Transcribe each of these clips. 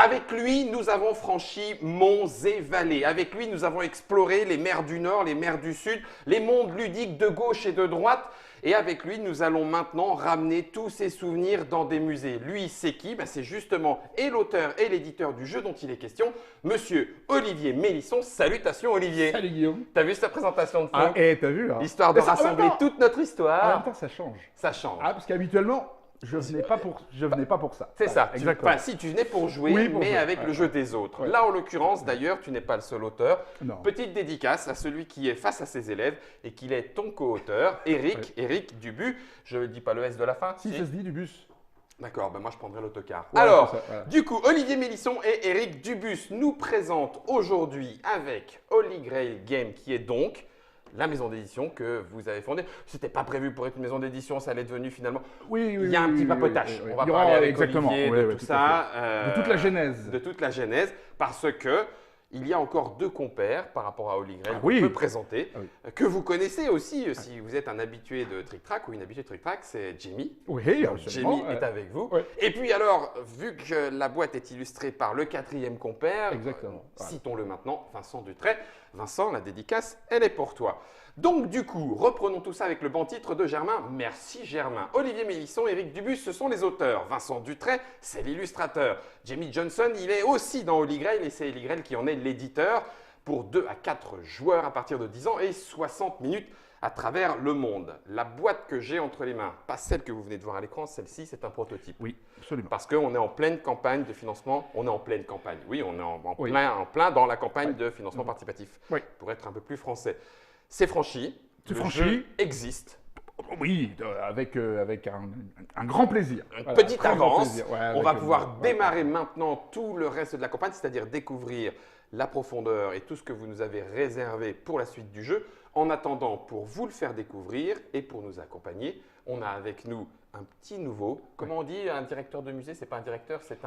Avec lui, nous avons franchi monts et vallées. Avec lui, nous avons exploré les mers du Nord, les mers du Sud, les mondes ludiques de gauche et de droite. Et avec lui, nous allons maintenant ramener tous ces souvenirs dans des musées. Lui, c'est qui? Ben, c'est justement et l'auteur et l'éditeur du jeu dont il est question, Monsieur Olivier Mélisson. Salutations Olivier. Salut Guillaume. T'as vu sa présentation de fond? Ah, et t'as vu, hein. Histoire de Mais ça, en même rassembler temps- toute notre En histoire. même temps, ça change. Ça change. Ah, parce qu'habituellement, je venais pas pour ça. C'est ça. Exactement. Enfin, si tu venais pour jouer, Oui, pour mais jouer. avec Ouais, le ouais. jeu des autres. Ouais. Là, en l'occurrence, d'ailleurs, tu n'es pas le seul auteur. Non. Petite dédicace à celui qui est face à ses élèves et qui est ton co-auteur, Eric. Eric Dubu. Je ne dis pas le S de la fin. Si, ça se dit du bus. D'accord, ben moi je prendrai l'autocar. Ouais, Alors, c'est ça, voilà. du coup, Olivier Mélisson et Eric Dubus nous présentent aujourd'hui avec Holy Grail Game, qui est donc la maison d'édition que vous avez fondée. C'était pas prévu pour être une maison d'édition, ça l'est devenu finalement. Oui, Il y a un petit papotage. On va parler avec Olivier de tout ça. De toute la genèse. De toute la genèse, parce que il y a encore deux compères par rapport à Holy Grail Ah qu'on oui. peut présenter, Ah oui. que vous connaissez aussi, si vous êtes un habitué de Trick Track ou une habituée de Trick Track, c'est Jamie. Oui, Donc, absolument. Jamie est avec vous. Ouais. Et puis alors, vu que la boîte est illustrée par le quatrième compère, Exactement. Voilà. citons-le maintenant, Vincent Dutray. Vincent, la dédicace, elle est pour toi. Donc du coup, reprenons tout ça avec le bon titre de Germain. Merci Germain. Olivier Mélisson, Eric Dubus, ce sont les auteurs. Vincent Dutray, c'est l'illustrateur. Jamie Johnson, il est aussi dans Holy Grail et c'est Holy Grail qui en est l'éditeur pour 2 à 4 joueurs à partir de 10 ans et 60 minutes à travers le monde. La boîte que j'ai entre les mains, pas celle que vous venez de voir à l'écran, celle-ci, c'est un prototype. Oui, absolument. Parce qu'on est en pleine campagne de financement. On est en pleine campagne. Oui, on est en Oui. plein dans la campagne de financement participatif. Oui. Pour être un peu plus français. C'est franchi. C'est Le franchi. jeu existe. Oui, avec un grand plaisir. Une Voilà, petite très grand avance. plaisir. Ouais, On avec, va pouvoir ouais. démarrer maintenant tout le reste de la campagne, c'est-à-dire découvrir la profondeur et tout ce que vous nous avez réservé pour la suite du jeu. En attendant, pour vous le faire découvrir et pour nous accompagner, on a avec nous un petit nouveau. Comment on dit un directeur de musée? C'est pas un directeur, c'est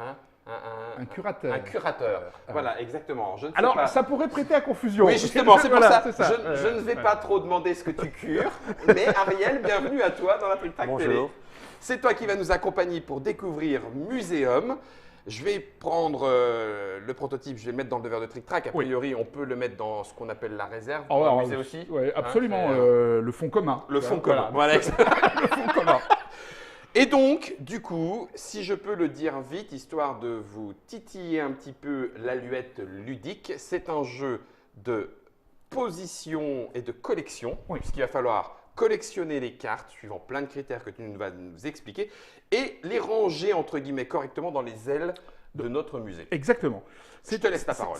Un curateur. Un curateur. Voilà, exactement. Je ne sais Alors, pas. ça pourrait prêter à confusion. Oui, justement, c'est pour Voilà, ça. c'est ça. Je ne vais pas trop demander ce que tu cures, mais Ariel, bienvenue à toi dans la Trick Track Télé. Bonjour. C'est toi qui vas nous accompagner pour découvrir Muséum. Je vais prendre le prototype, je vais le mettre dans le devers de Trick Track. A Oui. priori, on peut le mettre dans ce qu'on appelle la réserve, Oh, dans alors, le musée aussi. Ouais, absolument. Hein, c'est, Le fond commun. le fond commun. Voilà. Le fond commun. Et donc, du coup, si je peux le dire vite, histoire de vous titiller un petit peu l'aluette ludique, c'est un jeu de position et de collection, Oui. puisqu'il va falloir collectionner les cartes suivant plein de critères que tu vas nous expliquer et les ranger entre guillemets correctement dans les ailes de notre musée. Exactement. Je te laisse la parole.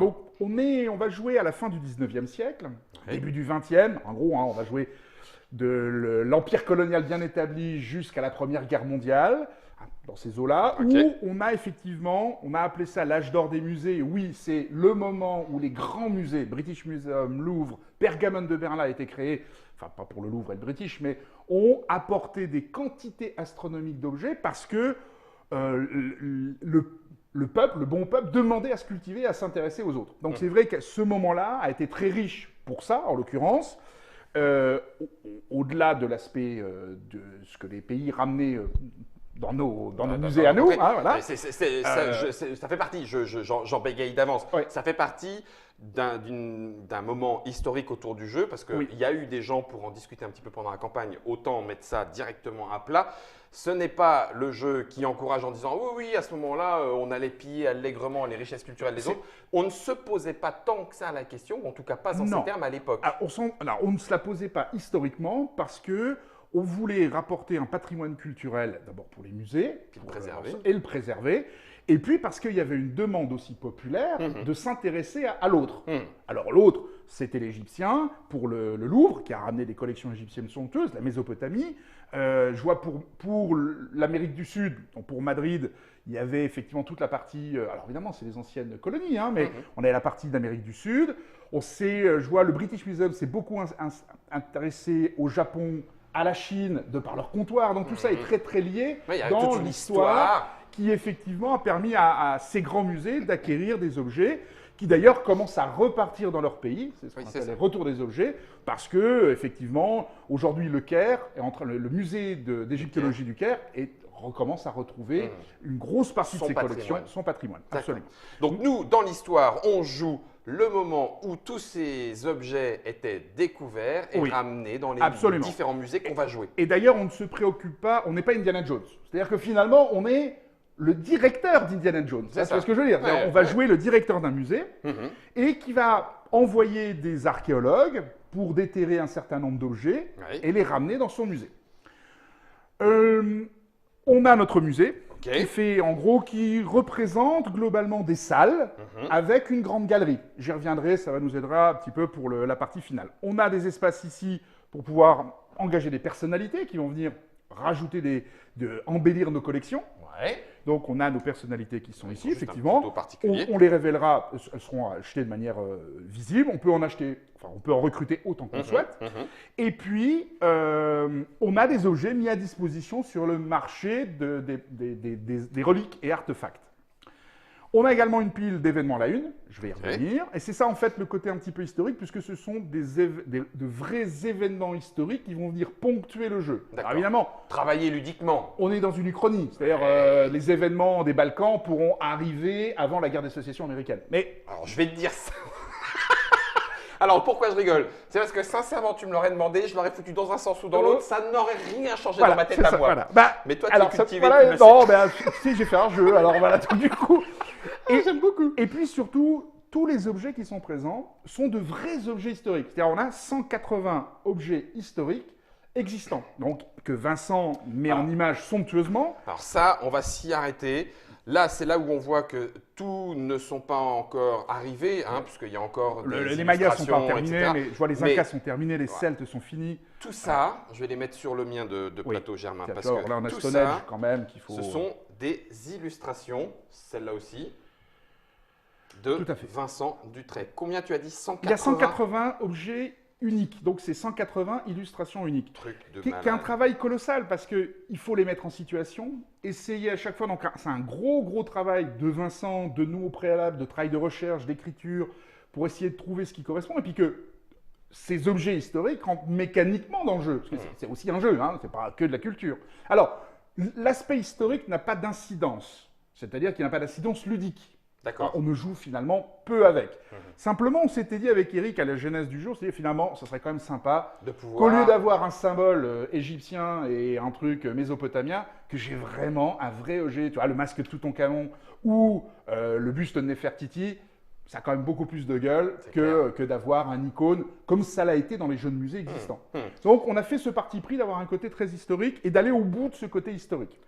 Donc, on va jouer à la fin du 19e siècle, Oui. début du 20e. En gros, hein, on va jouer de l'empire colonial bien établi jusqu'à la Première Guerre mondiale, hein, dans ces eaux-là, Ok. où on a appelé ça l'âge d'or des musées. Oui, c'est le moment où les grands musées, British Museum, Louvre, Pergamon de Berlin a été créé, enfin pas pour le Louvre et le British, mais ont apporté des quantités astronomiques d'objets parce que le peuple, le bon peuple, demandait à se cultiver, à s'intéresser aux autres. Donc c'est vrai que ce moment-là a été très riche pour ça, en l'occurrence. Au-delà de l'aspect de ce que les pays ramenaient dans nos musées à nous, hein, voilà. Ça fait partie, j'en bégaye d'avance, Ouais. ça fait partie d'un moment historique autour du jeu parce qu'il Oui. y a eu des gens pour en discuter un petit peu pendant la campagne, autant mettre ça directement à plat. Ce n'est pas le jeu qui encourage en disant oui, oui, à ce moment-là, on allait piller allègrement les richesses culturelles des autres. On ne se posait pas tant que ça la question, en tout cas pas en Non. ces termes à l'époque. Ah, on ne se la posait pas historiquement parce que on voulait rapporter un patrimoine culturel, d'abord pour les musées, Puis le préserver. et le préserver, et puis parce qu'il y avait une demande aussi populaire de s'intéresser à l'autre. Alors l'autre, c'était l'Égyptien, pour le Louvre, qui a ramené des collections égyptiennes somptueuses, la Mésopotamie. Je vois pour l'Amérique du Sud, donc pour Madrid, il y avait effectivement toute la partie, alors évidemment c'est les anciennes colonies, hein, mais on avait la partie d'Amérique du Sud. Je vois le British Museum s'est beaucoup intéressé au Japon, à la Chine, de par leur comptoir, donc tout ça est très très lié Ouais, il y a dans toute une l'histoire qui effectivement a permis à ces grands musées d'acquérir des objets qui d'ailleurs commencent à repartir dans leur pays, c'est ce qu'on appelle les retours des objets, parce que effectivement aujourd'hui le Caire, le musée d'égyptologie du Caire est recommence à retrouver une grosse partie de Son ses collections, patrimoine. son patrimoine. D'accord. Absolument. Donc nous, dans l'histoire, on joue le moment où tous ces objets étaient découverts et Oui. ramenés dans les Absolument. différents musées qu'on va jouer. Et d'ailleurs, on ne se préoccupe pas, on n'est pas Indiana Jones. C'est-à-dire que finalement, on est le directeur d'Indiana Jones. C'est Tu ça. vois ce que je veux dire? Ouais, On va ouais. jouer le directeur d'un musée et qui va envoyer des archéologues pour déterrer un certain nombre d'objets Oui. et les ramener dans son musée. On a notre musée Ok. qui représente globalement des salles avec une grande galerie. J'y reviendrai, ça nous aidera un petit peu pour la partie finale. On a des espaces ici pour pouvoir engager des personnalités qui vont venir rajouter embellir nos collections. Ouais. Donc on a nos personnalités qui sont ici, Juste un effectivement. photo particulier. On les révélera, elles seront achetées de manière visible. On peut en acheter, enfin on peut en recruter autant qu'on souhaite. Et puis on a des objets mis à disposition sur le marché des reliques et artefacts. On a également une pile d'événements à la une, je vais y revenir. Et c'est ça en fait le côté un petit peu historique, puisque ce sont de vrais événements historiques qui vont venir ponctuer le jeu. Alors évidemment, Travailler ludiquement. on est dans une uchronie, c'est-à-dire les événements des Balkans pourront arriver avant la guerre des sécession américaine. Mais Alors je vais te dire ça. Alors pourquoi je rigole? C'est parce que sincèrement, tu me l'aurais demandé, je l'aurais foutu dans un sens ou dans l'autre, ça n'aurait rien changé dans ma tête c'est à ça, moi. voilà. Bah, Mais toi, tu alors, es ça- cultivé, voilà, tu le sais. non, ben, si j'ai fait un jeu, alors voilà, donc, du coup. J'aime beaucoup. Et puis surtout, tous les objets qui sont présents sont de vrais objets historiques. C'est-à-dire, on a 180 objets historiques existants. Donc, que Vincent met en image somptueusement. Alors ça, on va s'y arrêter. Là, c'est là où on voit que tous ne sont pas encore arrivés, hein, puisqu'il y a encore des Les Mayas sont pas illustrations, terminés, etc. mais je vois les Mais Incas sont terminés, les Celtes sont finis. tout ça, je vais les mettre sur le mien de Oui. plateau Germain, parce Alors, que là, on a tout Stone Age ça, quand même qu'il faut. ce sont des illustrations, celle-là aussi, de Tout à fait. Vincent Dutray. Combien tu as dit? 180 Il y a 180 objets uniques, donc c'est 180 illustrations uniques. trucs de Qui est un malade. travail colossal parce qu'il faut les mettre en situation, essayer à chaque fois. Donc c'est un gros travail de Vincent, de nous au préalable, de travail de recherche, d'écriture, pour essayer de trouver ce qui correspond. Et puis que ces objets historiques rentrent mécaniquement dans le jeu. Parce que c'est aussi un jeu, hein, c'est pas que de la culture. Alors, l'aspect historique n'a pas d'incidence, c'est-à-dire qu'il n'a pas d'incidence ludique. D'accord. On ne joue finalement peu avec. Simplement, on s'était dit avec Eric à la genèse du jour, c'est finalement, ça serait quand même sympa De qu'au pouvoir... lieu d'avoir un symbole égyptien et un truc mésopotamien, que j'ai vraiment un vrai objet, tu vois, le masque de Toutankhamon ou le buste de Nefertiti, ça a quand même beaucoup plus de gueule que d'avoir un icône comme ça l'a été dans les jeux de musée existants. Donc, on a fait ce parti pris d'avoir un côté très historique et d'aller au bout de ce côté historique.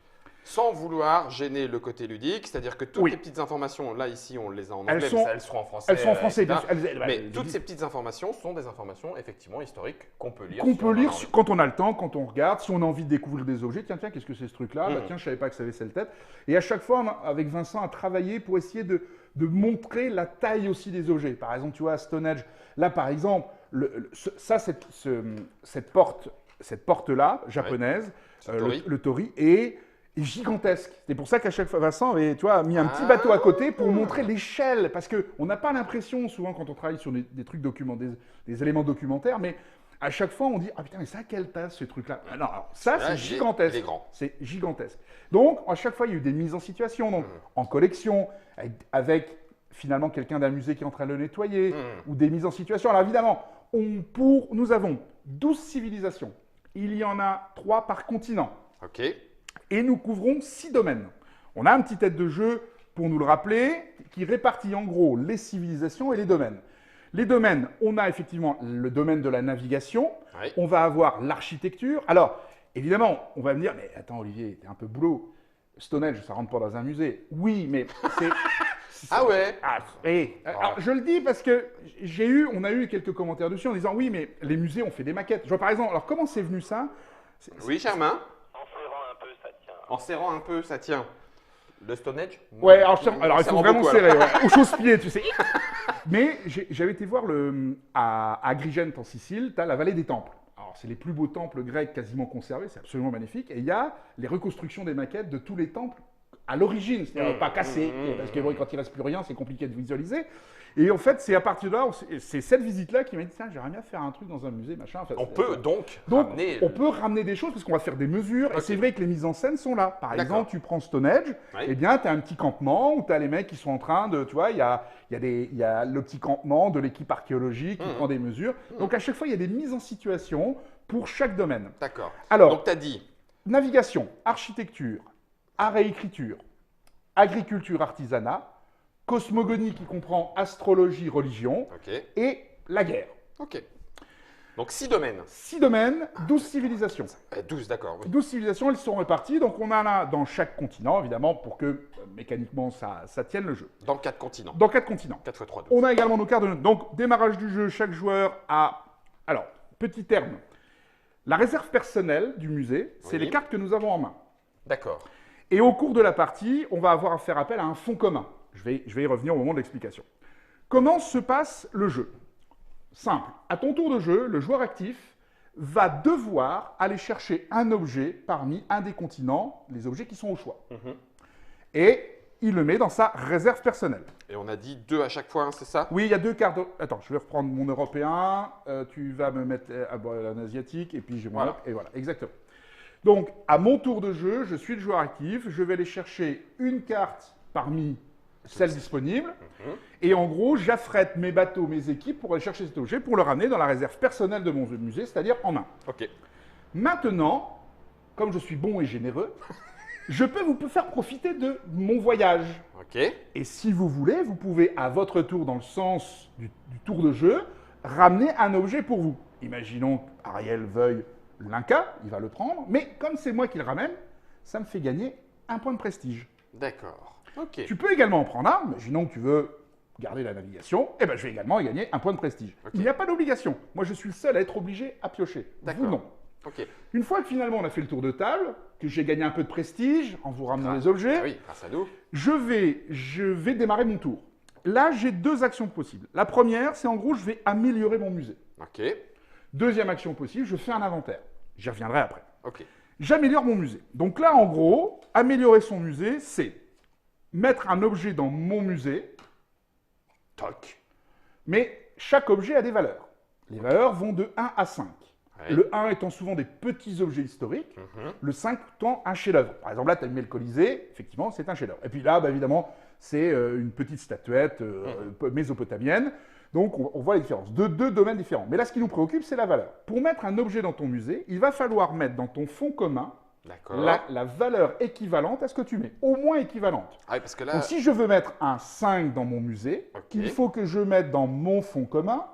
Sans vouloir gêner le côté ludique, c'est-à-dire que toutes Oui. les petites informations, là ici on les a en anglais, Elles mais sont- ça, elles seront en français. Elles sont en français, bien etc. sûr. Mais toutes ces petites informations sont des informations effectivement historiques qu'on peut lire. Qu'on si peut on en a lire envie. quand on a le temps, quand on regarde, si on a envie de découvrir des objets. Tiens, qu'est-ce que c'est ce truc-là? Bah, tiens, je savais pas que ça avait cette tête. Et à chaque fois, avec Vincent, on a travaillé pour essayer de montrer la taille aussi des objets. Par exemple, tu vois, à Stone Age, là, par exemple, cette porte-là, japonaise, Ce tori. le tori, est gigantesque. C'est pour ça qu'à chaque fois, Vincent avait, tu vois, a mis un petit bateau à côté pour montrer l'échelle. Parce qu'on n'a pas l'impression, souvent, quand on travaille sur des trucs des éléments documentaires, mais à chaque fois, on dit, ah putain, mais ça, quelle tasse, ce truc-là? Ah non, alors, ça, Là, c'est il gigantesque. est grand. C'est gigantesque. Donc, à chaque fois, il y a eu des mises en situation, donc en collection, avec finalement quelqu'un d'un musée qui est en train de le nettoyer, ou des mises en situation. Alors évidemment, nous avons 12 civilisations. Il y en a 3 par continent. Ok. Et nous couvrons 6 domaines. On a un petit tête de jeu, pour nous le rappeler, qui répartit en gros les civilisations et les domaines. Les domaines, on a effectivement le domaine de la navigation, Oui. on va avoir l'architecture. Alors, évidemment, on va me dire, mais attends Olivier, t'es un peu boulot. Stone Age, ça rentre pas dans un musée. Oui, mais c'est... Ah ouais. Alors, je le dis parce que on a eu quelques commentaires dessus en disant, oui, mais les musées ont fait des maquettes. Je vois par exemple, alors comment c'est venu ça? Oui, Germain. En serrant un peu, ça tient. En serrant un peu, ça tient. Le Stone Age? Ouais, alors il serrant faut vraiment beaucoup, serrer, alors. ouais, au chausse-pied, tu sais. Mais j'avais été voir à Agrigente en Sicile, tu as la vallée des temples. Alors, c'est les plus beaux temples grecs quasiment conservés, c'est absolument magnifique. Et il y a les reconstructions des maquettes de tous les temples à l'origine, c'est-à-dire pas cassé, parce que bon, quand il reste plus rien, c'est compliqué de visualiser. Et en fait, c'est à partir de là, c'est cette visite-là qui m'a dit, tiens, j'aimerais bien faire un truc dans un musée, machin. Enfin, On peut donc ramener... on peut ramener des choses parce qu'on va faire des mesures. Ok. Et c'est vrai que les mises en scène sont là. Par D'accord. exemple, tu prends Stonehenge, Oui. eh bien, tu as un petit campement où tu as les mecs qui sont en train de, tu vois, il y a le petit campement de l'équipe archéologique qui prend des mesures. Donc à chaque fois, il y a des mises en situation pour chaque domaine. D'accord. Alors, Donc tu as dit... navigation, architecture, art et écriture, agriculture, artisanat, cosmogonie qui comprend astrologie, religion, Ok. et la guerre. Ok. Donc 6 domaines. 6 domaines, 12 civilisations. 12, d'accord. Oui. 12 civilisations, elles sont réparties. Donc on en a dans chaque continent, évidemment, pour que mécaniquement ça tienne le jeu. Dans 4 continents. Dans 4 continents. 4 x 3, 12. On a également nos cartes de notes. Donc démarrage du jeu, chaque joueur a... Alors, petit terme. La réserve personnelle du musée, c'est Oui. les cartes que nous avons en main. D'accord. Et au cours de la partie, on va avoir à faire appel à un fonds commun. Je vais y revenir au moment de l'explication. Comment se passe le jeu? Simple. À ton tour de jeu, le joueur actif va devoir aller chercher un objet parmi un des continents, les objets qui sont au choix. Et il le met dans sa réserve personnelle. Et on a dit 2 à chaque fois, hein, c'est ça? Oui, il y a 2 cartes. Attends, je vais reprendre mon européen. Tu vas me mettre un asiatique et puis je Voilà. et voilà, exactement. Donc, à mon tour de jeu, je suis le joueur actif. Je vais aller chercher une carte parmi celles disponibles. Et en gros, j'affrète mes bateaux, mes équipes pour aller chercher cet objet pour le ramener dans la réserve personnelle de mon musée, c'est-à-dire en main. Ok. Maintenant, comme je suis bon et généreux, je peux vous faire profiter de mon voyage. Ok. Et si vous voulez, vous pouvez à votre tour, dans le sens du tour de jeu, ramener un objet pour vous. Imaginons qu'Ariel veuille l'Inca, il va le prendre, mais comme c'est moi qui le ramène, ça me fait gagner un point de prestige. D'accord. Ok. Tu peux également en prendre un, imaginons que tu veux garder la navigation, et ben je vais également y gagner un point de prestige. Ok. Il n'y a pas d'obligation. Moi, je suis le seul à être obligé à piocher. D'accord. Vous, non. Ok. Une fois que finalement on a fait le tour de table, que j'ai gagné un peu de prestige en vous ramenant les objets, Ah oui, grâce à nous. je vais démarrer mon tour. Là, j'ai 2 actions possibles. La première, c'est en gros, je vais améliorer mon musée. Ok. Deuxième action possible, je fais un inventaire. J'y reviendrai après. Ok. J'améliore mon musée. Donc là, en gros, améliorer son musée, c'est mettre un objet dans mon musée, toc, mais chaque objet a des valeurs. Les valeurs vont de 1 à 5. Ouais. Le 1 étant souvent des petits objets historiques, le 5 étant un chef-d'œuvre. Par exemple, là, tu as mis le Colisée, effectivement, c'est un chef-d'œuvre. Et puis là, bah, évidemment, c'est une petite statuette mésopotamienne. Donc, on voit les différences. Deux domaines différents. Mais là, ce qui nous préoccupe, c'est la valeur. Pour mettre un objet dans ton musée, il va falloir mettre dans ton fonds commun D'accord. la valeur équivalente à ce que tu mets. Au moins équivalente. Ah oui, parce que là... Donc, si je veux mettre un 5 dans mon musée, Ok. il faut que je mette dans mon fonds commun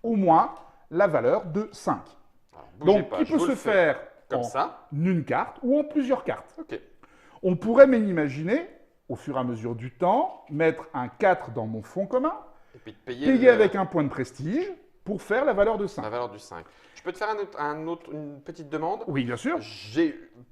au moins la valeur de 5. Alors, bougez Donc, pas, qui je peut vous se le fais faire comme en ça. une carte ou en plusieurs cartes. Ok. On pourrait même imaginer, au fur et à mesure du temps, mettre un 4 dans mon fonds commun, Et puis de payer, payer avec un point de prestige pour faire la valeur de 5. la valeur du 5. Je peux te faire une petite demande? Oui, bien sûr.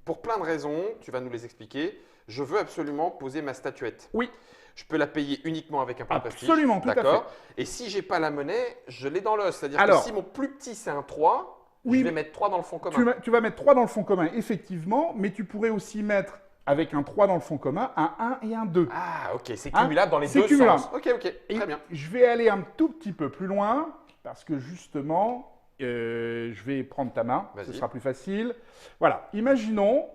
Pour plein de raisons, tu vas nous les expliquer, je veux absolument poser ma statuette. Oui. Je peux la payer uniquement avec un point de prestige. Absolument, tout à D'accord. Et si j'ai pas la monnaie, je l'ai dans l'os. C'est-à-dire que Alors- si mon plus petit c'est un 3, Oui, je vais mais- mettre 3 dans le fond commun. Tu vas mettre 3 dans le fonds commun, effectivement, mais tu pourrais aussi mettre, avec un 3 dans le fonds commun, un 1 et un 2. Ah, ok, c'est Hein, cumulable dans les c'est deux cumulable. sens. Ok, ok, Et très bien. je vais aller un tout petit peu plus loin, parce que justement, je vais prendre ta main, ce Vas-y. sera plus facile. Voilà, imaginons,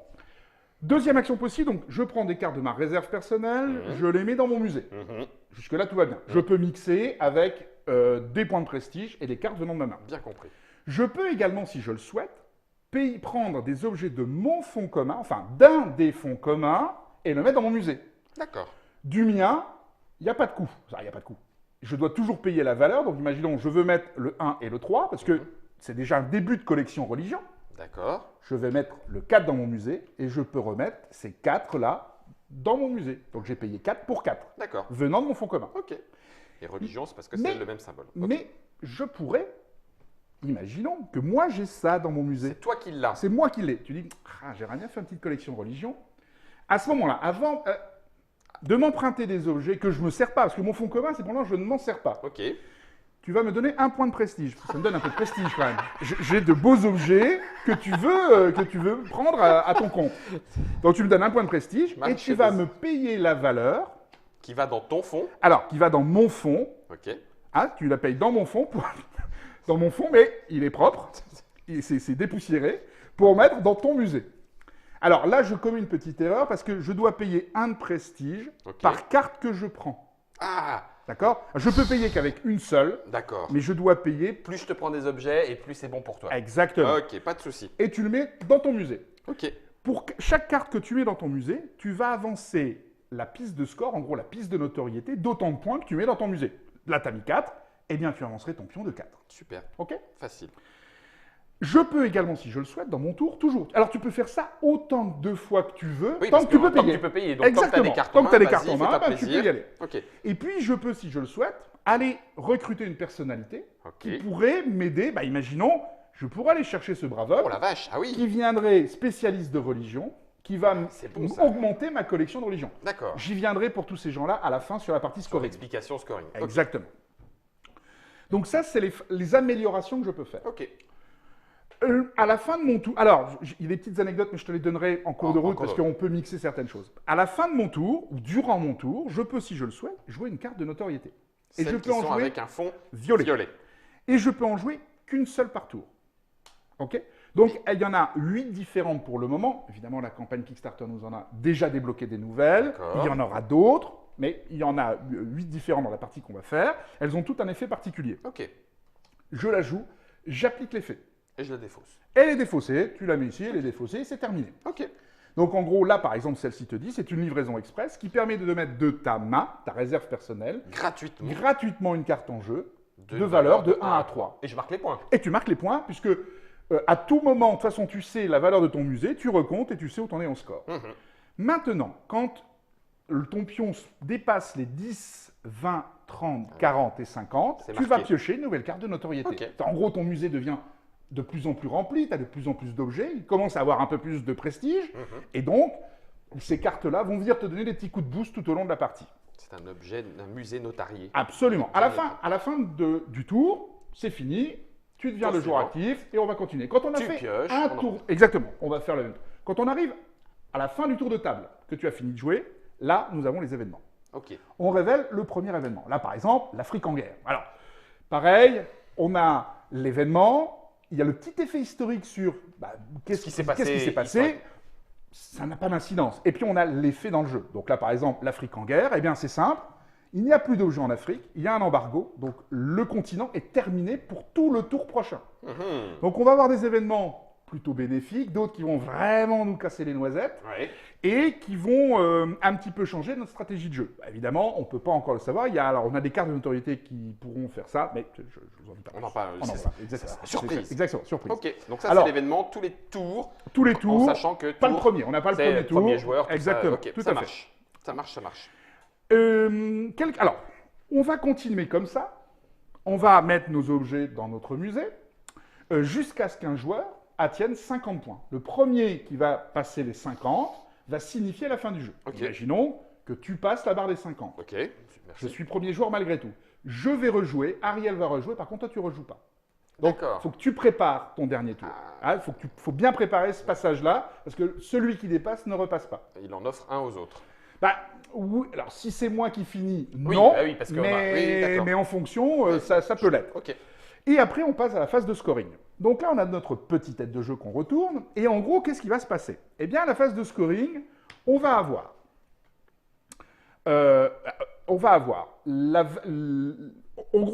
deuxième action possible, donc je prends des cartes de ma réserve personnelle, je les mets dans mon musée. Jusque-là, tout va bien. Je peux mixer avec des points de prestige et des cartes venant de ma main. Bien compris. Je peux également, si je le souhaite, prendre des objets de mon fonds commun, enfin d'un des fonds communs, et le mettre dans mon musée. D'accord. Du mien, il n'y a pas de coût. Il n'y a pas de coût. Je dois toujours payer la valeur. Donc, imaginons, je veux mettre le 1 et le 3, parce que c'est déjà un début de collection religion. D'accord. Je vais mettre le 4 dans mon musée, et je peux remettre ces 4-là dans mon musée. Donc, j'ai payé 4 pour 4, D'accord. venant de mon fonds commun. Ok. Et religion, c'est parce que Mais- c'est le même symbole. Ok. Mais je pourrais, imaginons que moi, j'ai ça dans mon musée. C'est toi qui l'as. C'est moi qui l'ai. Tu dis, ah, j'aimerais bien faire une petite collection de religion. À ce moment-là, avant de m'emprunter des objets que je ne me sers pas, parce que mon fonds commun, c'est pour l'instant, je ne m'en sers pas. Ok. tu vas me donner 1 point de prestige. Ça me donne un peu de prestige quand même. J'ai de beaux objets que tu veux prendre à ton compte. Donc tu me donnes 1 point de prestige et tu vas me payer la valeur. Qui va dans ton fond. Alors, qui va dans mon fond. Ok. Ah, tu la payes dans mon fond, dans mon fond, mais il est propre, c'est dépoussiéré, pour mettre dans ton musée. Alors là, je commets une petite erreur parce que je dois payer 1 de prestige par carte que je prends. Ah, d'accord? Je peux payer qu'avec une seule, d'accord. mais je dois payer... Plus je te prends des objets et plus c'est bon pour toi. Exactement. Ok, pas de souci. Et tu le mets dans ton musée. Ok. Pour chaque carte que tu mets dans ton musée, tu vas avancer la piste de score, en gros la piste de notoriété, d'autant de points que tu mets dans ton musée. Là, tu as mis 4, eh bien tu avancerais ton pion de 4. Super. Ok? Facile. Je peux également, si je le souhaite, dans mon tour, toujours. Alors tu peux faire ça autant de fois que tu veux, Oui, tant que tu peux payer. Tu peux payer. Donc, exactement. Tant que tu as des cartes en main, tu peux y aller. Ok. Et puis je peux, si je le souhaite, aller recruter une personnalité Ok. qui pourrait m'aider. Bah, imaginons, je pourrais aller chercher ce brave homme Oh la vache, ah oui. qui viendrait spécialiste de religion, qui va c'est bon, ça. augmenter ma collection de religion. D'accord. J'y viendrai pour tous ces gens-là à la fin sur la partie Sur scoring. l'explication scoring. Ok. Exactement. Donc ça, c'est les améliorations que je peux faire. Ok. À la fin de mon tour, alors il y a des petites anecdotes, mais je te les donnerai en cours de route parce qu'on peut mixer certaines choses. À la fin de mon tour, ou durant mon tour, je peux, si je le souhaite, jouer une carte de notoriété. Et Celles je peux en jouer avec un fond violet. Et je peux en jouer qu'une seule par tour. Ok? Donc il y en a 8 différentes pour le moment. Évidemment, la campagne Kickstarter nous en a déjà débloqué des nouvelles. Il y en aura d'autres, mais il y en a 8 différentes dans la partie qu'on va faire. Elles ont toutes un effet particulier. Ok. Je la joue, j'applique l'effet. Et je la défausse. Elle est défaussée, tu la mets ici, elle est défaussée, c'est terminé. Ok. Donc en gros, là par exemple, celle-ci te dit, c'est une livraison express qui permet de mettre de ta main, ta réserve personnelle, gratuitement une carte en jeu de valeur de 1 à 3. Et je marque les points. Et tu marques les points, puisque à tout moment, de toute façon, tu sais la valeur de ton musée, tu recomptes et tu sais où tu en es en score. Maintenant, quand ton pion dépasse les 10, 20, 30, 40 et 50, tu vas piocher une nouvelle carte de notoriété. Okay. En gros, ton musée devient de plus en plus rempli, tu as de plus en plus d'objets, il commence à avoir un peu plus de prestige, et donc, ces cartes-là vont venir te donner des petits coups de boost tout au long de la partie. C'est un objet d'un musée notarié. Absolument. À la fin du tour, c'est fini, tu deviens le joueur actif, et on va continuer. Quand on a fait un tour... Exactement, on va faire le même. Quand on arrive à la fin du tour de table, que tu as fini de jouer, là, nous avons les événements. Ok. On révèle le premier événement. Là, par exemple, l'Afrique en guerre. Alors, pareil, on a l'événement... Il y a le petit effet historique sur qu'est-ce qui s'est passé. Ça n'a pas d'incidence. Et puis, on a l'effet dans le jeu. Donc là, par exemple, l'Afrique en guerre, eh bien, c'est simple. Il n'y a plus d'objets en Afrique, il y a un embargo. Donc, le continent est terminé pour tout le tour prochain. Donc, on va avoir des événements plutôt bénéfiques, d'autres qui vont vraiment nous casser les noisettes et qui vont un petit peu changer notre stratégie de jeu. Évidemment, on ne peut pas encore le savoir. On a des cartes de notoriété qui pourront faire ça, mais je vous en dis pas. On en parle. Exactement. Surprise. Exactement, surprise. Ok, donc ça c'est l'événement, tous les tours. En sachant que pas le premier, on n'a pas le premier tour. Premier joueur. Exactement. Okay, tout ça à marche. Ça marche, ça marche. Alors, on va continuer comme ça. On va mettre nos objets dans notre musée jusqu'à ce qu'un joueur attienne 50 points. Le premier qui va passer les 50 va signifier la fin du jeu. Imaginons que tu passes la barre des 50. Ok, merci. Je suis premier joueur malgré tout. Je vais rejouer, Ariel va rejouer, par contre toi tu ne rejoues pas. Donc il faut que tu prépares ton dernier tour. Il faut bien préparer ce passage-là, parce que celui qui dépasse ne repasse pas. Il en offre un aux autres. Oui, alors si c'est moi qui finis, non, parce que mais en fonction, ça peut l'être. Ok. Et après, on passe à la phase de scoring. Donc là, on a notre petite tête de jeu qu'on retourne. Et en gros, qu'est-ce qui va se passer? Eh bien, à la phase de scoring, on va avoir... en gros,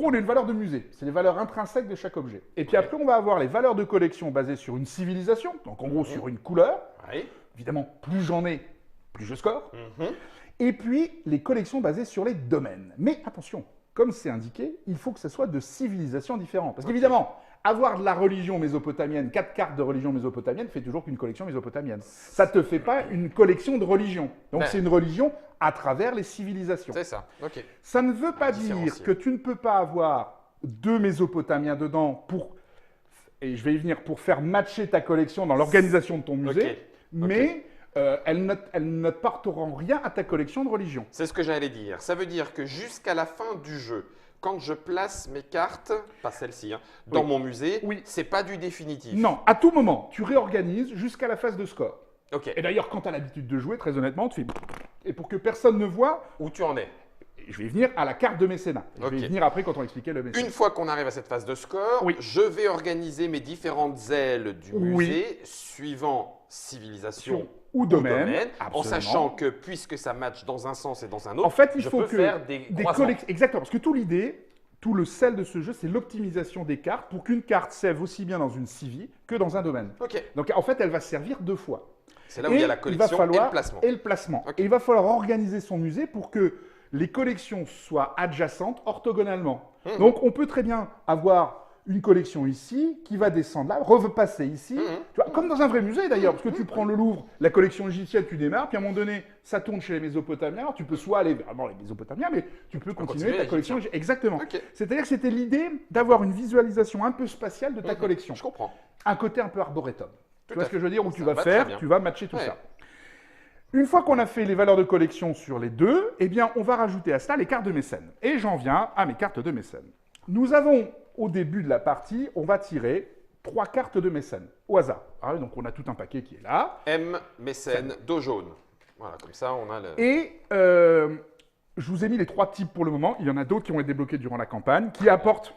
on a une valeur de musée. C'est les valeurs intrinsèques de chaque objet. Et puis après, on va avoir les valeurs de collection basées sur une civilisation. Donc en gros, sur une couleur. Évidemment, plus j'en ai, plus je score. Et puis, les collections basées sur les domaines. Mais attention, comme c'est indiqué, il faut que ce soit de civilisations différentes. Parce qu'évidemment, avoir de la religion mésopotamienne, 4 cartes de religion mésopotamienne, fait toujours qu'une collection mésopotamienne. Ça ne te fait pas une collection de religion. Donc c'est une religion à travers les civilisations. C'est ça, ok. Ça ne veut pas dire que tu ne peux pas avoir 2 Mésopotamiens dedans et je vais y venir, pour faire matcher ta collection dans l'organisation de ton musée, mais... elles ne porteront rien à ta collection de religion. C'est ce que j'allais dire. Ça veut dire que jusqu'à la fin du jeu, quand je place mes cartes, pas celle-ci, hein, dans Oui. mon musée, Oui. c'est pas du définitif. Non, à tout moment, tu réorganises jusqu'à la phase de score. Ok. Et d'ailleurs, quand tu as l'habitude de jouer, très honnêtement, tu fais... Et pour que personne ne voit, Où tu en es? je vais venir à la carte de mécénat. Je Ok. vais venir après quand on expliquait le mécénat. Une fois qu'on arrive à cette phase de score, Oui. je vais organiser mes différentes ailes du Oui. musée suivant civilisation Ou domaine, en absolument. sachant que puisque ça match dans un sens et dans un autre, En fait, il je faut peux que faire des croisements. Exactement, parce que tout l'idée, tout le sel de ce jeu, c'est l'optimisation des cartes pour qu'une carte serve aussi bien dans une civie que dans un domaine. Ok. Donc en fait, elle va servir deux fois. C'est là où il y a la va collection falloir- et le placement. Et le placement. Ok. Et il va falloir organiser son musée pour que les collections soient adjacentes orthogonalement. Mhm. Donc on peut très bien avoir une collection ici qui va descendre là, repasser ici, Mhm. tu vois, comme dans un vrai musée d'ailleurs, parce que tu prends le Louvre, la collection égyptienne, tu démarres, puis à un moment donné, ça tourne chez les Mésopotamiens, alors tu peux soit aller vers les Mésopotamiens, mais tu peux continuer ta continuer collection. Exactement. Ok. C'est-à-dire que c'était l'idée d'avoir une visualisation un peu spatiale de ta Mhm. collection. Je comprends. Un côté un peu arboretum. Tu vois à ce que je veux dire, où fait. tu Ça vas va très faire, bien. tu vas matcher tout Ouais. ça. Une fois qu'on a fait les valeurs de collection sur les deux, eh bien, on va rajouter à cela les cartes de mécène. Et j'en viens à mes cartes de mécène. Nous avons, au début de la partie, on va tirer 3 cartes de mécène, au hasard. Ah, donc on a tout un paquet qui est là. M, mécène, dos jaune. Voilà, comme ça, on a le. Et je vous ai mis les 3 types pour le moment. Il y en a d'autres qui vont être débloqués durant la campagne, qui apportent...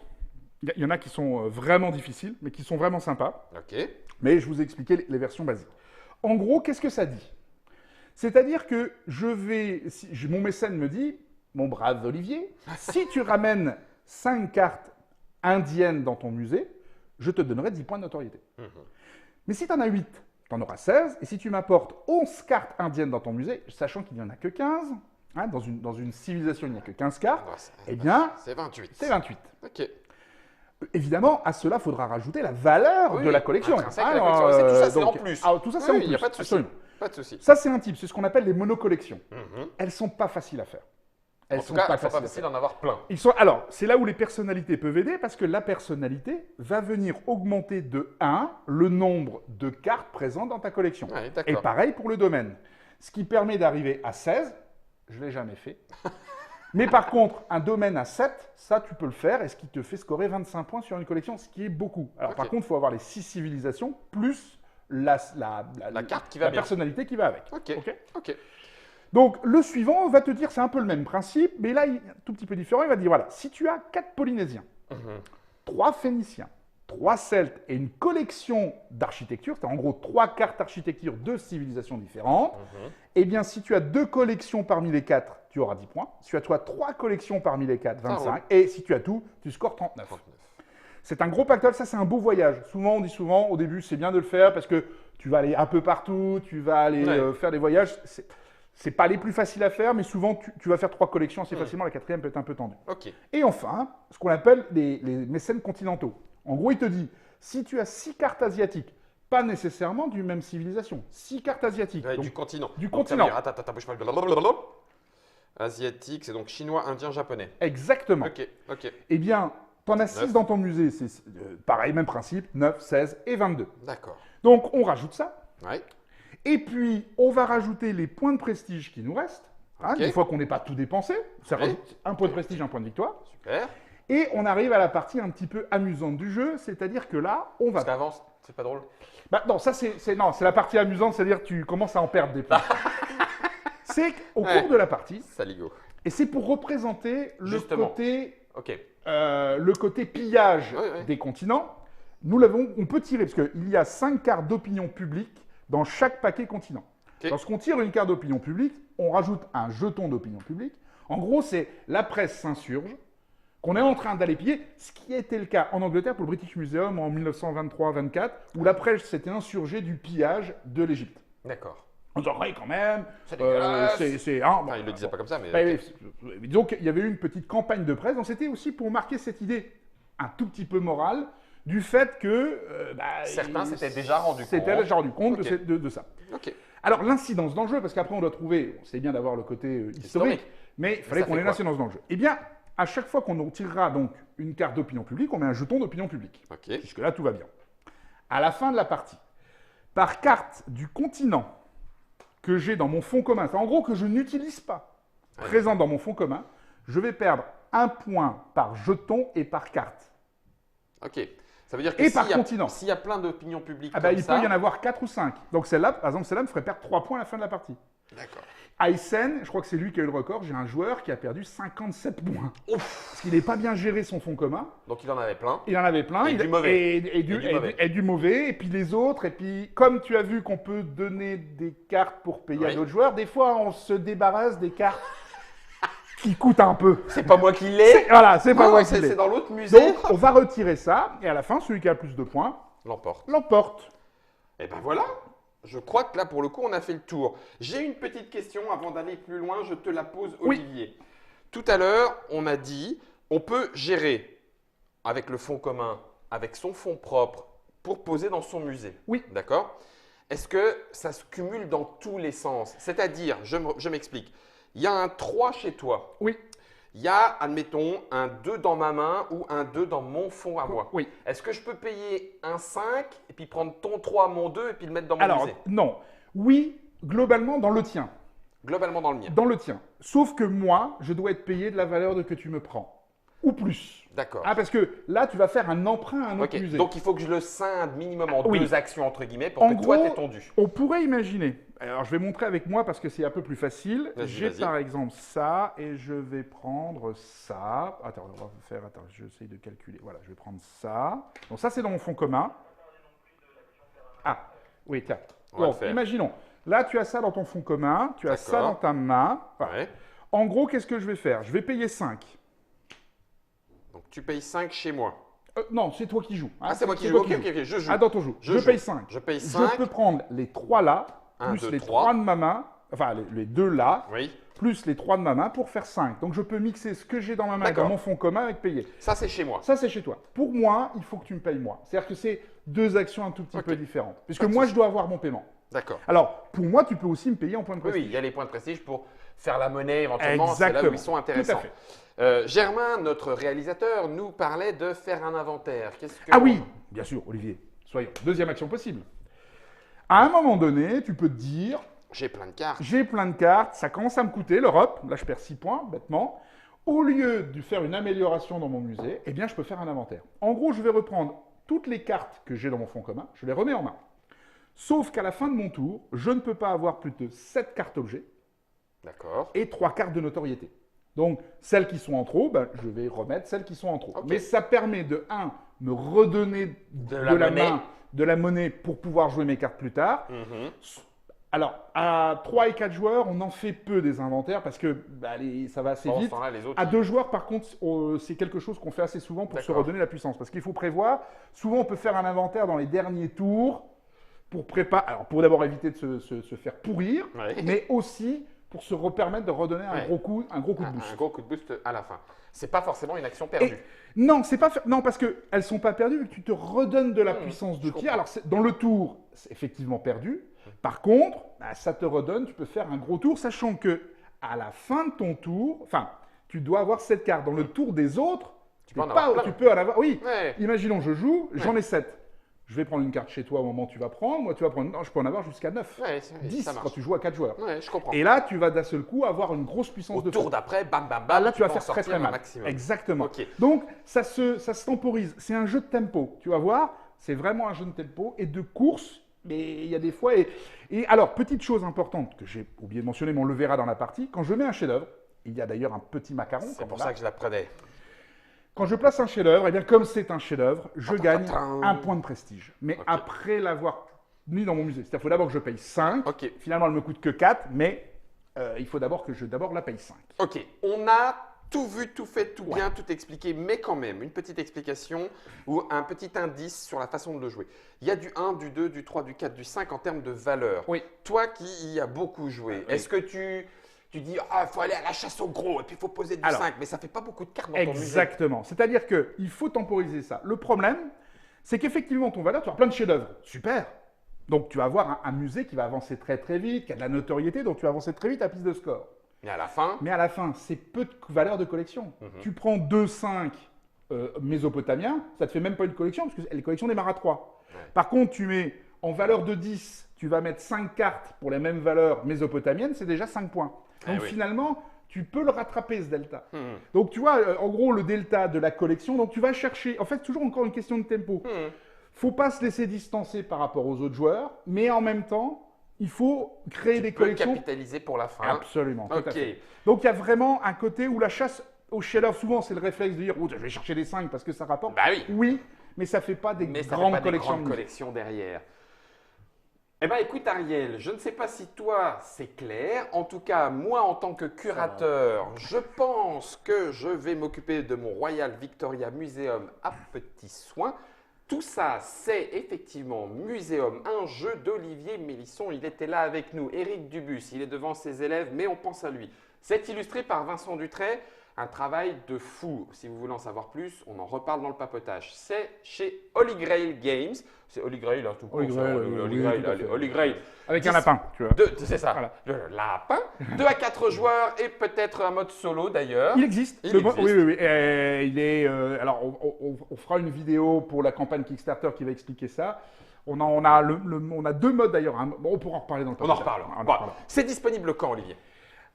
Il y en a qui sont vraiment difficiles, mais qui sont vraiment sympas. Ok. Mais je vous ai expliqué les versions basiques. En gros, qu'est-ce que ça dit? C'est-à-dire que mon mécène me dit, mon brave Olivier, si tu ramènes 5 cartes indiennes dans ton musée, je te donnerai 10 points de notoriété. Mhm. Mais si tu en as 8, tu en auras 16. Et si tu m'apportes 11 cartes indiennes dans ton musée, sachant qu'il n'y en a que 15, hein, dans une civilisation, il n'y a que 15 cartes, Ah, eh bien, c'est 28. c'est 28. Ok. Évidemment, à cela, il faudra rajouter la valeur Oui, de la collection. intrinsèque à la collection. C'est tout ça, c'est en plus. Tout ça, c'est Oui, en il n'y a plus, pas de souci. absolument. Pas de souci. Ça, c'est un type. C'est ce qu'on appelle les monocollections. Mhm. Elles sont pas faciles à faire. Elles En tout sont cas, pas il ne faut pas faciles à facile faire. d'en avoir plein. Alors, c'est là où les personnalités peuvent aider parce que la personnalité va venir augmenter de 1 le nombre de cartes présentes dans ta collection. Ouais, Et d'accord. pareil pour le domaine. Ce qui permet d'arriver à 16. Je ne l'ai jamais fait. Mais par contre, un domaine à 7, ça, tu peux le faire et ce qui te fait scorer 25 points sur une collection, ce qui est beaucoup. Alors, Ok. par contre, il faut avoir les 6 civilisations plus la carte qui va bien. personnalité qui va avec. Ok. Ok. Ok. Donc, le suivant va te dire, c'est un peu le même principe, mais là, il est un tout petit peu différent. Il va te dire, voilà, si tu as 4 Polynésiens, Mhm. 3 Phéniciens, 3 Celtes et une collection d'architecture, c'est en gros 3 cartes d'architecture de civilisations différentes, Mhm. eh bien, si tu as 2 collections parmi les 4, tu auras 10 points. Si tu as 3 collections parmi les 4, Ça 25. roule. Et si tu as tout, tu scores 39. 39. C'est un gros pactole, ça c'est un beau voyage. Souvent, on dit souvent, au début, c'est bien de le faire parce que tu vas aller un peu partout, tu vas aller Ouais. faire des voyages. C'est pas les plus faciles à faire, mais souvent, tu vas faire 3 collections assez Mm. facilement. La 4e peut être un peu tendue. Ok. Et enfin, ce qu'on appelle les mécènes continentaux. En gros, il te dit, si tu as 6 cartes asiatiques, pas nécessairement d'une même civilisation, 6 cartes asiatiques. Ouais, donc du continent. du Donc, ça veut continent. dire, attends, bouge pas. Blablabla. Asiatique, c'est donc chinois, indien, japonais. Exactement. Ok, ok. Eh bien, tu en as 6 Neuf. dans ton musée. C'est pareil, même principe, 9, 16 et 22. D'accord. Donc, on rajoute ça. Ouais. Et puis, on va rajouter les points de prestige qui nous restent. Hein, Ok. Une fois qu'on n'ait pas tout dépensé, ça Oui. rajoute un point de prestige, un point de victoire. Super. Et on arrive à la partie un petit peu amusante du jeu, c'est-à-dire que là, on va... Parce qu'avance, c'est pas drôle. Bah, non, ça c'est la partie amusante, c'est-à-dire que tu commences à en perdre des points. C'est qu'au Ouais. cours de la partie, Saligo. et c'est pour représenter Justement. le Ok. côté pillage Ouais, ouais. des continents, on peut tirer, parce qu'il y a 5 cartes d'opinion publique dans chaque paquet continent. Ok. Lorsqu'on tire une carte d'opinion publique, on rajoute un jeton d'opinion publique. En gros, c'est la presse s'insurge, qu'on est en train d'aller piller, ce qui était le cas en Angleterre pour le British Museum en 1923-24, où la presse s'était insurgée du pillage de l'Égypte. D'accord. On disant, ouais, quand même, C'est dégueulasse. bon, Enfin, il le disait pas comme ça, mais. bah, ok. oui, donc, il y avait eu une petite campagne de presse. Donc, c'était aussi pour marquer cette idée un tout petit peu morale du fait que Certains s'étaient déjà rendus s'étaient compte. déjà rendu compte Ok. de ça. Ok. Alors, l'incidence dans le jeu, parce qu'après, on doit trouver, c'est bien d'avoir le côté historique, mais il fallait ça qu'on fait ait quoi l'incidence dans le jeu. Eh bien, à chaque fois qu'on tirera donc une carte d'opinion publique, on met un jeton d'opinion publique. Ok. Jusque-là, tout va bien. À la fin de la partie, par carte du continent que j'ai dans mon fonds commun, c'est en gros que je n'utilise pas, Ouais. présent dans mon fonds commun, je vais perdre 1 point par jeton et par carte. Ok. Ça veut dire que Et par continent. s'il y a plein d'opinions publiques Ah bah, comme il ça… peut y en avoir 4 ou 5. Donc celle-là, par exemple, celle-là me ferait perdre 3 points à la fin de la partie. D'accord. Aysen, je crois que c'est lui qui a eu le record. J'ai un joueur qui a perdu 57 points. Ouf. Parce qu'il n'est pas bien géré son fonds commun. Donc il en avait plein. Il en avait plein. Et du mauvais. Et du mauvais. Et puis les autres. Et puis, comme tu as vu qu'on peut donner des cartes pour payer à d'autres joueurs, des fois, on se débarrasse des cartes qui coûtent un peu. C'est pas moi qui l'ai. Voilà, c'est pas moi qui c'est l'ai. dans l'autre musée. Donc, on va retirer ça. Et à la fin, celui qui a le plus de points L'emporte. l'emporte. Et ben voilà. Je crois que là, pour le coup, on a fait le tour. J'ai une petite question avant d'aller plus loin. Je te la pose, Oui. Olivier. Tout à l'heure, on a dit, on peut gérer avec le fonds commun, avec son fonds propre, pour poser dans son musée. Oui. D'accord? Est-ce que ça se cumule dans tous les sens? C'est-à-dire, je m'explique. Il y a un 3 chez toi. Oui. Il y a, admettons, un 2 dans ma main ou un 2 dans mon fonds à moi. Oui. Est-ce que je peux payer un 5 et puis prendre ton 3, mon 2 et puis le mettre dans mon Alors, musée? non. Oui, globalement, dans le tien. Globalement dans le mien. Dans le tien. Sauf que moi, je dois être payé de la valeur de que tu me prends. Ou plus. D'accord. Ah, parce que là, tu vas faire un emprunt à un autre Ok, musée. donc il faut que je le scinde minimum en Oui. 2 actions entre guillemets pour En que toi gros, t'aies ton dû. on pourrait imaginer. Alors, je vais montrer avec moi parce que c'est un peu plus facile. Vas-y, J'ai vas-y. par exemple ça et je vais prendre ça. Attends, on va faire. Attends, j'essaye de calculer. Voilà, je vais prendre ça. Donc, ça, c'est dans mon fonds commun. Ah, oui, tiens. On va le Donc, faire. imaginons. Là, tu as ça dans ton fonds commun. Tu as ça D'accord. dans ta main. Voilà. Ouais. En gros, qu'est-ce que je vais faire? Je vais payer 5. Donc tu payes 5 chez moi. Non, c'est toi qui joues. hein. Ah, c'est moi qui toi joue. Ok, ok, ok, je joue. Ah, dans ton jeu. Je Je joue. paye 5. Je paye Je 5. peux prendre les 3 là, Un, plus deux, les trois. 3 de ma main, enfin les 2 là, Oui. plus les 3 de ma main pour faire 5. Donc je peux mixer ce que j'ai dans ma main et D'accord. dans mon fonds commun avec payer. Ça c'est chez moi. Ça, c'est chez toi. Pour moi, il faut que tu me payes moi. C'est-à-dire que c'est 2 actions un tout petit Ok. peu différentes. Puisque Pas de moi, souci. je dois avoir mon paiement. D'accord. Alors, pour moi, tu peux aussi me payer en point de Oui, oui, prestige. il y a les points de prestige pour faire la monnaie éventuellement. C'est là où Exactement. ils sont Tout intéressants. à fait. Germain, notre réalisateur, nous parlait de faire un inventaire. Qu'est-ce que Ah oui, bien sûr, Olivier. Soyons. Deuxième action possible. À un moment donné, tu peux te dire, J'ai plein de cartes. j'ai plein de cartes, ça commence à me coûter, l'Europe, là je perds 6 points, bêtement. Au lieu de faire une amélioration dans mon musée, eh bien je peux faire un inventaire. En gros, je vais reprendre toutes les cartes que j'ai dans mon fonds commun, je les remets en main. Sauf qu'à la fin de mon tour, je ne peux pas avoir plus de 7 cartes objets D'accord. et 3 cartes de notoriété. Donc, celles qui sont en trop, ben, je vais remettre celles qui sont en trop. Ok. Mais ça permet de, me redonner De la monnaie. main de la monnaie pour pouvoir jouer mes cartes plus tard. Mhm. Alors, à 3 et 4 joueurs, on en fait peu des inventaires parce que ça va assez Pendant ce vite. temps-là, les autres, À ils- 2 joueurs, par contre, c'est quelque chose qu'on fait assez souvent pour se D'accord. redonner la puissance. Parce qu'il faut prévoir, souvent on peut faire un inventaire dans les derniers tours pour préparer. Alors, pour d'abord éviter de se faire pourrir, Ouais. mais aussi pour se permettre de redonner un Ouais. gros coup de un boost. gros coup de boost à la fin. C'est pas forcément une action perdue. Non, c'est pas non parce que elles sont pas perdues vu que tu te redonnes de la puissance de je tir. comprends. Alors dans le tour, c'est effectivement perdu. Par contre, ça te redonne, tu peux faire un gros tour, sachant que à la fin de ton tour, enfin, tu dois avoir 7 cartes. Dans le tour des autres, Tu peux en t'es avoir plein. tu peux en avoir. Oui. Ouais. Imaginons, je joue, j'en ai 7. Je vais prendre une carte chez toi au moment où tu vas prendre. Moi, tu vas prendre. Non, je peux en avoir jusqu'à 9. Ouais, 10 ça quand marche. tu joues à 4 joueurs. Ouais, je comprends. Et là, tu vas d'un seul coup avoir une grosse puissance Au de tour feu. d'après, bam, bam, bam. Ah, là, tu vas peux en faire très sortir très un mal. maximum. Exactement. Ok. Donc, ça se temporise. C'est un jeu de tempo. Tu vas voir, c'est vraiment un jeu de tempo et de course. Mais il y a des fois. Et alors, petite chose importante que j'ai oublié de mentionner, mais on le verra dans la partie. Quand je mets un chef-d'œuvre, il y a d'ailleurs un petit macaron. C'est comme pour là. ça que je la prenais. Quand je place un chef-d'œuvre, et bien comme c'est un chef-d'œuvre, je gagne Tadam. un point de prestige. Mais Ok. après l'avoir mis dans mon musée. C'est-à-dire qu'il faut d'abord que je paye 5. Ok. Finalement, elle me coûte que 4, mais il faut d'abord que je la paye 5. Ok, on a tout vu, tout fait, tout bien, tout expliqué, mais quand même, une petite explication ou un petit indice sur la façon de le jouer. Il y a du 1, du 2, du 3, du 4, du 5 en termes de valeur. Oui. Toi qui y as beaucoup joué, Oui. est-ce que tu dis « Ah, il faut aller à la chasse au gros et puis il faut poser du Alors, 5 », mais ça fait pas beaucoup de cartes dans ton musée. Exactement. C'est-à-dire qu'il faut temporiser ça. Le problème, c'est qu'effectivement, ton valeur, tu as plein de chefs-d'œuvre. Super. Donc, tu vas avoir un musée qui va avancer très très vite, qui a de la notoriété, donc tu vas avancer très vite à piste de score. Mais à la fin, Mais à la fin, c'est peu de valeur de collection. Tu prends 2-5 mésopotamiens, ça te fait même pas une collection, parce que les collections démarrent à 3. Ouais. Par contre, tu mets en valeur de 10, tu vas mettre 5 cartes pour les mêmes valeurs mésopotamiennes, c'est déjà 5 points. Donc oui. finalement, tu peux le rattraper ce delta. Donc tu vois, en gros, le delta de la collection, donc tu vas chercher, en fait, toujours encore une question de tempo. Faut pas se laisser distancer par rapport aux autres joueurs, mais en même temps, il faut créer des collections. Capitaliser pour la fin. Absolument. Tout à Ok. fait. Donc il y a vraiment un côté où la chasse au shell-off, souvent c'est le réflexe de dire oh, je vais chercher les 5 parce que ça rapporte. Bah oui. Oui, mais ça fait pas des Mais ça grandes fait pas des collections. grandes collections derrière. Eh bien, écoute, Ariel, je ne sais pas si toi, c'est clair. En tout cas, moi, en tant que curateur, je pense que je vais m'occuper de mon Royal Victoria Museum à petits soins. Tout ça, c'est effectivement Muséum, un jeu d'Olivier Mélisson. Il était là avec nous. Éric Dubus, il est devant ses élèves, mais on pense à lui. C'est illustré par Vincent Dutray. Un travail de fou. Si vous voulez en savoir plus, on en reparle dans le papotage. C'est chez Holy Grail Games. C'est Holy Grail, hein, tout court. Holy Grail, Holy oui, Grail, tout à fait. Holy Grail. Avec un lapin, tu vois. C'est ça, Voilà. le lapin. 2 à 4 joueurs et peut-être un mode solo d'ailleurs. Il existe. Il Oui, existe. oui, oui. Il est. Alors, on fera une vidéo pour la campagne Kickstarter qui va expliquer ça. On a 2 modes d'ailleurs. Bon, on pourra en reparler dans le On en papotage. reparle. On en Bon, reparlera. c'est disponible quand, Olivier?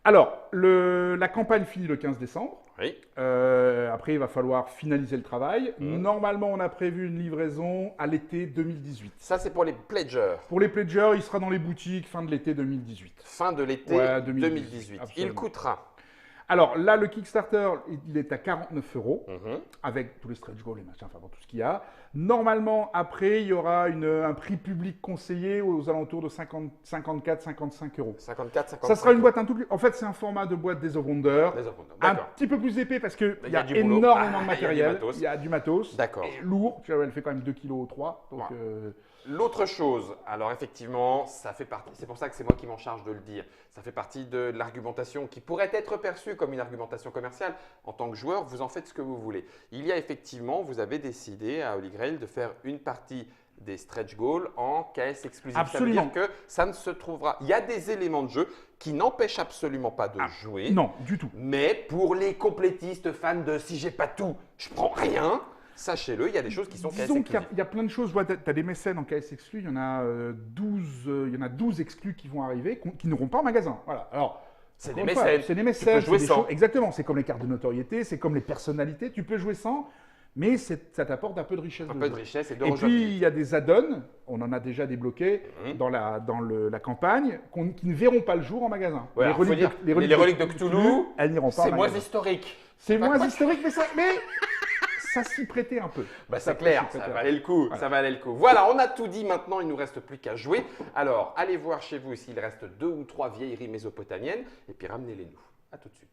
Alors, la campagne finit le 15 décembre. Oui. Après, il va falloir finaliser le travail. Normalement, on a prévu une livraison à l'été 2018. Ça, c'est pour les pledgers. Pour les pledgers, il sera dans les boutiques fin de l'été 2018. Fin de l'été Ouais, 2018. absolument. Il coûtera. Alors là, le Kickstarter, il est à 49 €, avec tous les stretch goals et machin, enfin bon, tout ce qu'il y a. Normalement, après, il y aura un prix public conseillé aux alentours de 54, 55 €. 54, 55. Ça sera une boîte un tout plus. En fait, c'est un format de boîte des of Wonder. Des of Wonder, Un d'accord. petit peu plus épais parce qu'il Il y a du boulot. énormément de Il y a du matériel. matos. Il y a du matos. D'accord. Et lourd. Tu vois, elle fait quand même 2 kg 3. Donc, Ouais. L'autre chose, alors effectivement, ça fait partie, c'est pour ça que c'est moi qui m'en charge de le dire, ça fait partie de l'argumentation qui pourrait être perçue comme une argumentation commerciale. En tant que joueur, vous en faites ce que vous voulez. Il y a effectivement, vous avez décidé à Holy Grail de faire une partie des stretch goals en KS exclusif. Absolument. Ça veut dire que ça ne se trouvera. Il y a des éléments de jeu qui n'empêchent absolument pas de jouer. non, du tout. Mais pour les complétistes fans de si j'ai pas tout, je prends rien. Sachez-le, il y a des choses qui sont KS Disons qu'il exclusives. y a plein de choses. Tu as des mécènes en KS exclus. Il y en a 12 exclus qui vont arriver, qui n'auront pas en magasin. Voilà. Alors, C'est encore des une fois, mécènes. C'est des Tu mécènes. peux jouer c'est des sans. choses- Exactement. C'est comme les cartes de notoriété, c'est comme les personnalités. Tu peux jouer sans, mais ça t'apporte un peu de richesse. Un de peu jeu. de richesse et de Et puis, rejouabilité. il y a des add-ons, on en a déjà débloqué dans la campagne, qui ne verront pas le jour en magasin. Ouais, alors, faut dire, les reliques de Cthulhu, elles n'iront pas en C'est moins magasin. historique. C'est pas moins quoi. historique, mais ça s'y prêtait un peu. Bah, Ça c'est clair, peut s'y ça prêter. valait le coup, Voilà. ça valait le coup. Voilà, on a tout dit maintenant, il ne nous reste plus qu'à jouer. Alors, allez voir chez vous s'il reste 2 ou 3 vieilleries mésopotamiennes et puis ramenez-les nous. À tout de suite.